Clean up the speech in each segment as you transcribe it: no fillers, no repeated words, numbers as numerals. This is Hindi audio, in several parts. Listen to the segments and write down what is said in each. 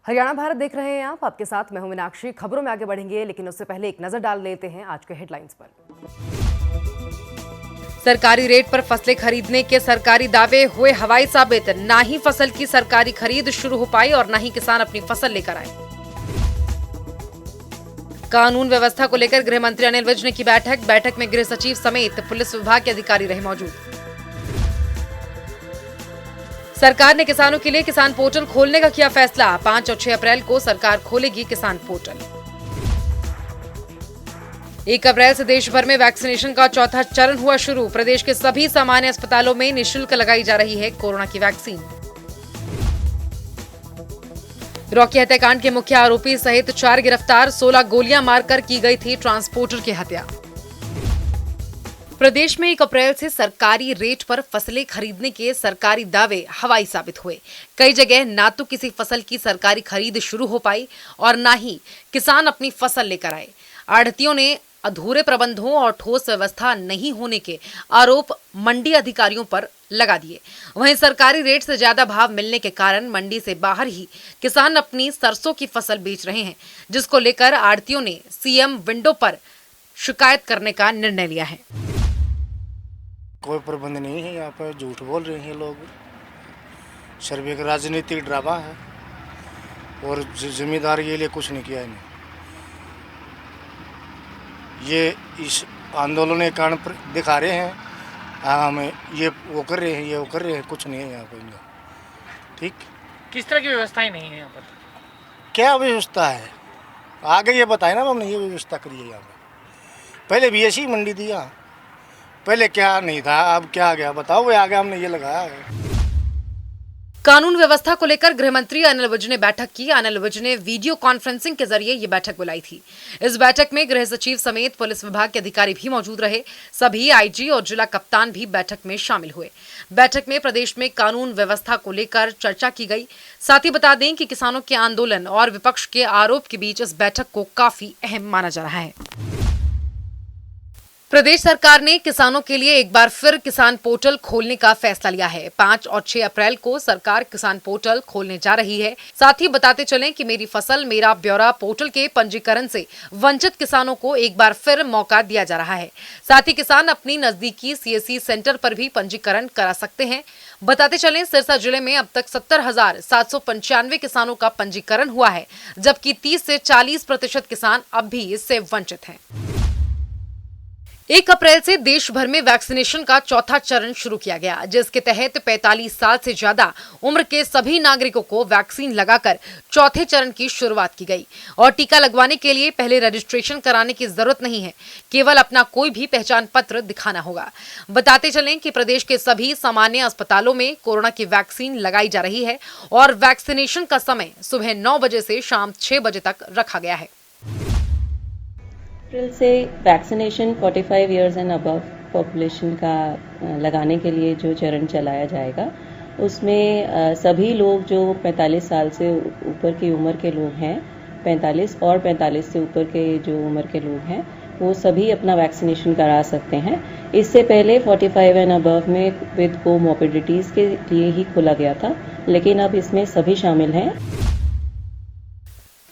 हरियाणा भारत देख रहे हैं आप। आपके साथ मैं हूं मीनाक्षी। खबरों में आगे बढ़ेंगे, लेकिन उससे पहले एक नजर डाल लेते हैं आज के हेडलाइंस पर। सरकारी रेट पर फसलें खरीदने के सरकारी दावे हुए हवाई साबित। ना ही फसल की सरकारी खरीद शुरू हो पाई और ना ही किसान अपनी फसल लेकर आए। कानून व्यवस्था को लेकर गृह मंत्री अनिल विज ने की बैठक में गृह सचिव समेत पुलिस विभाग के अधिकारी रहे मौजूद। सरकार ने किसानों के लिए किसान पोर्टल खोलने का किया फैसला। 5 और 6 अप्रैल को सरकार खोलेगी किसान पोर्टल। 1 अप्रैल से देश भर में वैक्सीनेशन का चौथा चरण हुआ शुरू। प्रदेश के सभी सामान्य अस्पतालों में निःशुल्क लगाई जा रही है कोरोना की वैक्सीन। रॉकी हत्याकांड के मुख्य आरोपी सहित 4 गिरफ्तार। 16 गोलियां मारकर की गई थी ट्रांसपोर्टर की हत्या। प्रदेश में 1 अप्रैल से सरकारी रेट पर फसलें खरीदने के सरकारी दावे हवाई साबित हुए। कई जगह ना तो किसी फसल की सरकारी खरीद शुरू हो पाई और ना ही किसान अपनी फसल लेकर आए। आढ़तियों ने अधूरे प्रबंधों और ठोस व्यवस्था नहीं होने के आरोप मंडी अधिकारियों पर लगा दिए। वहीं सरकारी रेट से ज्यादा भाव मिलने के कारण मंडी से बाहर ही किसान अपनी सरसों की फसल बेच रहे हैं, जिसको लेकर आढ़तियों ने सीएम विंडो पर शिकायत करने का निर्णय लिया है। कोई प्रबंध नहीं है, यहाँ पर झूठ बोल रहे हैं लोग। सर्वे का राजनीतिक ड्रामा है और जिम्मेदार के लिए कुछ नहीं किया इन्हें। ये इस आंदोलन के कारण दिखा रहे हैं, हमें ये वो कर रहे हैं, ये वो कर रहे हैं, कुछ नहीं है यहाँ पर इनका। ठीक, किस तरह की व्यवस्थाएं नहीं है यहाँ पर? क्या व्यवस्था है आगे ये बताए ना। हमने ये व्यवस्था करी है यहाँ पर। पहले भी ऐसी मंडी थी यहाँ, पहले क्या नहीं था, अब क्या आ गया बताओ। वो आगे हमने ये लगाया है। कानून व्यवस्था को लेकर गृह मंत्री अनिल विज ने बैठक की। अनिल विज ने वीडियो कॉन्फ्रेंसिंग के जरिए ये बैठक बुलाई थी। इस बैठक में गृह सचिव समेत पुलिस विभाग के अधिकारी भी मौजूद रहे। सभी आईजी और जिला कप्तान भी बैठक में शामिल हुए। बैठक में प्रदेश में कानून व्यवस्था को लेकर चर्चा की गई। साथ ही बता दें कि किसानों के आंदोलन और विपक्ष के आरोप के बीच इस बैठक को काफी अहम माना जा रहा है। प्रदेश सरकार ने किसानों के लिए एक बार फिर किसान पोर्टल खोलने का फैसला लिया है। 5 और 6 अप्रैल को सरकार किसान पोर्टल खोलने जा रही है। साथ ही बताते चलें कि मेरी फसल मेरा ब्यौरा पोर्टल के पंजीकरण से वंचित किसानों को एक बार फिर मौका दिया जा रहा है। साथ ही किसान अपनी नजदीकी सीएससी सेंटर पर भी पंजीकरण करा सकते हैं। बताते चलें, सिरसा जिले में अब तक 70,795 किसानों का पंजीकरण हुआ है, जबकि 30 से 40% किसान अब भी इससे वंचित हैं। 1 अप्रैल से देश भर में वैक्सीनेशन का चौथा चरण शुरू किया गया, जिसके तहत 45 साल से ज्यादा उम्र के सभी नागरिकों को वैक्सीन लगाकर चौथे चरण की शुरुआत की गई। और टीका लगवाने के लिए पहले रजिस्ट्रेशन कराने की जरूरत नहीं है, केवल अपना कोई भी पहचान पत्र दिखाना होगा। बताते चलें कि प्रदेश के सभी सामान्य अस्पतालों में कोरोना की वैक्सीन लगाई जा रही है और वैक्सीनेशन का समय सुबह 9 बजे से शाम 6 बजे तक रखा गया है। अप्रैल से vaccination 45 years and above population का लगाने के लिए जो चरण चलाया जाएगा, उसमें सभी लोग जो 45 साल से ऊपर की उम्र के लोग हैं, 45 और 45 से ऊपर के जो उम्र के लोग हैं, वो सभी अपना वैक्सीनेशन करा सकते हैं। इससे पहले 45 एंड अबव में विद कोमॉर्बिडिटीज के लिए ही खोला गया था, लेकिन अब इसमें सभी शामिल हैं।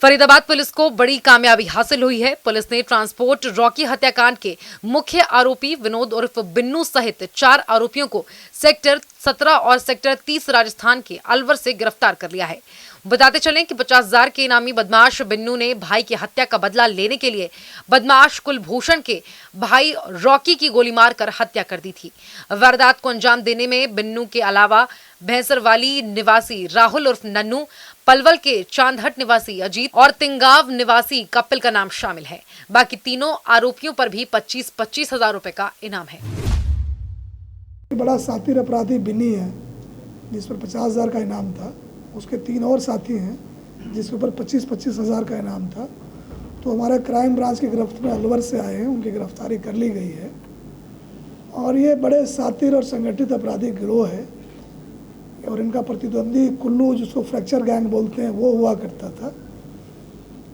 फरीदाबाद पुलिस को बड़ी कामयाबी हासिल हुई है। पुलिस ने ट्रांसपोर्ट रॉकी हत्याकांड के मुख्य आरोपी विनोद उर्फ बिन्नू सहित 4 आरोपियों को सेक्टर 17 और सेक्टर 30 राजस्थान के अलवर से गिरफ्तार कर लिया है। बताते चलें कि 50,000 के इनामी बदमाश बिन्नू ने भाई की हत्या का बदला लेने के लिए बदमाश कुलभूषण के भाई रॉकी की गोली मारकर हत्या कर दी थी। वारदात को अंजाम देने में बिन्नू के अलावा भैंसरवाली निवासी राहुल उर्फ नन्नू, पलवल के चांदहट निवासी अजीत और तिंगाव निवासी कपिल का नाम शामिल है। बाकी तीनों आरोपियों पर भी 25-25 हजार रुपए का इनाम है। बड़ा सातिर अपराधी बिन्नी है, जिस पर 50,000 का इनाम था। उसके 3 और साथी हैं जिसके ऊपर 25-25 हजार का इनाम था। तो हमारे क्राइम ब्रांच की गिरफ्त में अलवर से आए हैं, उनकी गिरफ्तारी कर ली गई है। और ये बड़े सातिर और संगठित अपराधी गिरोह है और इनका प्रतिद्वंदी कुल्लू, जिसको फ्रैक्चर गैंग बोलते हैं, वो हुआ करता था।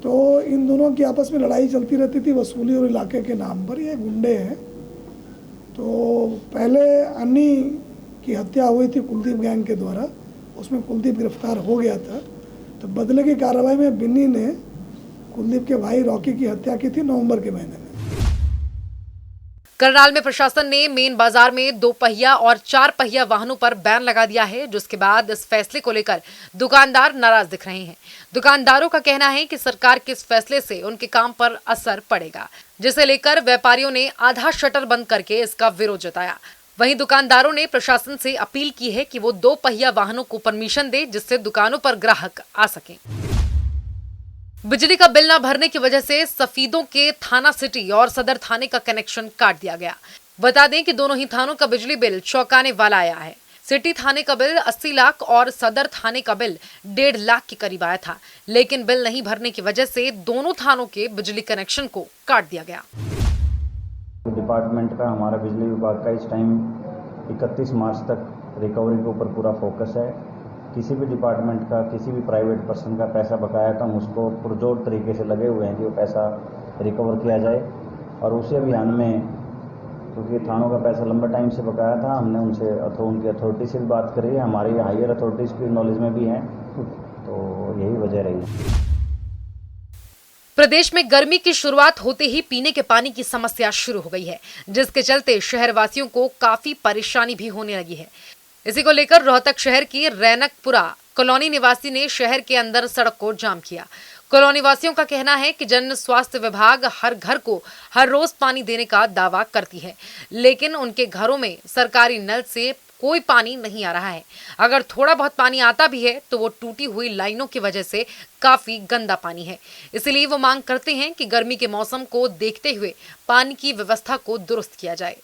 तो इन दोनों की आपस में लड़ाई चलती रहती थी वसूली और इलाके के नाम पर। ये गुंडे हैं। तो पहले अन्नी की हत्या हुई थी कुलदीप गैंग के द्वारा, उसमें कुलदीप गिरफ्तार हो गया था। तो बदले की कार्रवाई में बिन्नी ने कुलदीप के भाई रॉकी की हत्या की थी नवंबर के महीने में। करनाल में प्रशासन ने मेन बाजार में 2 पहिया और 4 पहिया वाहनों पर बैन लगा दिया है, जिसके बाद इस फैसले को लेकर दुकानदार नाराज दिख रहे हैं। दुकानदारों का कहना है कि सरकार के इस फैसले से उनके काम पर असर पड़ेगा, जिसे लेकर व्यापारियों ने आधा शटर बंद करके इसका विरोध जताया। वहीं दुकानदारों ने प्रशासन से अपील की है कि वो 2 पहिया वाहनों को परमिशन दे, जिससे दुकानों पर ग्राहक आ सकें। बिजली का बिल न भरने की वजह से सफीदों के थाना सिटी और सदर थाने का कनेक्शन काट दिया गया। बता दें कि दोनों ही थानों का बिजली बिल चौंकाने वाला आया है। सिटी थाने का बिल 80 लाख और सदर थाने का बिल 1.5 लाख के करीब आया था, लेकिन बिल नहीं भरने की वजह से दोनों थानों के बिजली कनेक्शन को काट दिया गया। डिपार्टमेंट का, हमारा बिजली विभाग का इस टाइम 31 मार्च तक रिकवरी के ऊपर पूरा फोकस है। किसी भी डिपार्टमेंट का, किसी भी प्राइवेट पर्सन का पैसा बकाया तो हम उसको पुरजोर तरीके से लगे हुए हैं कि वो पैसा रिकवर किया जाए। और उसी अभियान में, क्योंकि थानों का पैसा लंबा टाइम से बकाया था, हमने उनसे उनकी अथॉरिटी से भी बात करी है, हमारी हायर अथॉरिटीज़ की नॉलेज में भी हैं, तो यही वजह रही। प्रदेश में गर्मी की शुरुआत होते ही पीने के पानी की समस्या शुरू हो गई है, जिसके चलते शहरवासियों को काफी परेशानी भी होने लगी है। इसी को लेकर रोहतक शहर की रैनकपुरा कॉलोनी निवासी ने शहर के अंदर सड़क को जाम किया। कॉलोनी वासियों का कहना है कि जन स्वास्थ्य विभाग हर घर को हर रोज पानी देने का दावा करती है, लेकिन उनके घरों में सरकारी नल से कोई पानी नहीं आ रहा है। अगर थोड़ा बहुत पानी आता भी है तो वो टूटी हुई लाइनों की वजह से काफी गंदा पानी है। इसलिए वो मांग करते हैं कि गर्मी के मौसम को देखते हुए पानी की व्यवस्था को दुरुस्त किया जाए।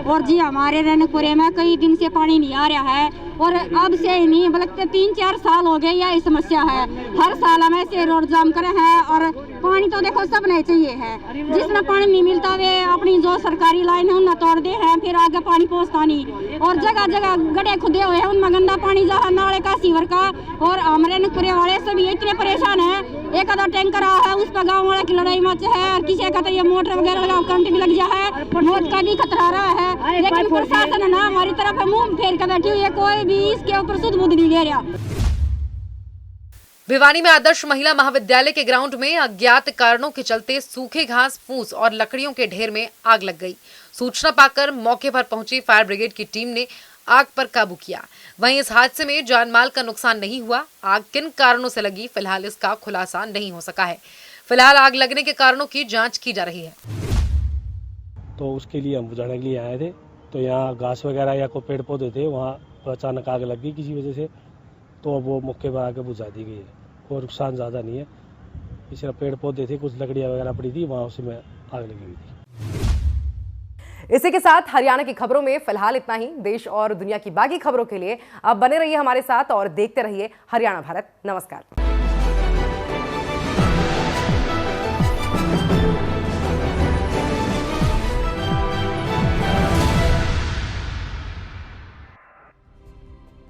और जी हमारे रैनकपुरे में कई दिन से पानी नहीं आ रहा है, और अब से ही नहीं बल्कि 3-4 साल हो गए यह समस्या है। हर साल हम ऐसे रोड जाम करे हैं, और पानी तो देखो सब नहीं चाहिए है। जिसमें पानी नहीं मिलता वे अपनी जो सरकारी लाइन है उनमें तोड़ दे हैं, फिर आगे पानी पहुँचता नहीं। और जगह जगह गड्ढे खुदे हुए हैं, उनमें गंदा पानी जा रहा नाले का, सीवर का। और हम रैनकपुरे वाले सभी इतने परेशान है। एक आधा टैंकर आ है, उस पर गाँव वाले की लड़ाई मच है, और किसी का तो ये मोटर वगैरह लगा करंट भी लग जाए है, मौत का भी खतरा रहा है। लेकिन प्रशासन है ना हमारी तरफ मुंह फेर कर बैठी हुई है, कोई भी इसके ऊपर सुध बुध नहीं ले रहा। भिवानी में आदर्श महिला महाविद्यालय के ग्राउंड में अज्ञात कारणों के चलते सूखे घास, फूस और लकड़ियों के ढेर में आग लग गई। सूचना पाकर मौके पर पहुंची फायर ब्रिगेड की टीम ने आग पर काबू किया। वहीं इस हादसे में जानमाल का नुकसान नहीं हुआ। आग किन कारणों से लगी, फिलहाल इसका खुलासा नहीं हो सका है। फिलहाल आग लगने के कारणों की जांच की जा रही है। तो उसके लिए हम बुझाने के लिए आए थे, तो यहाँ घास वगैरह या कोई पेड़ पौधे थे, वहाँ अचानक आग लग गई किसी वजह से, तो अब वो मौके पर आके बुझा दी गई है। और नुकसान ज़्यादा नहीं है, इस तरह पेड़ पौधे थे, कुछ लकड़ियाँ वगैरह पड़ी थी, वहाँ उसी में आग लगी हुई थी। इसी के साथ हरियाणा की खबरों में फिलहाल इतना ही। देश और दुनिया की बाकी खबरों के लिए आप बने रहिए हमारे साथ और देखते रहिए हरियाणा भारत। नमस्कार।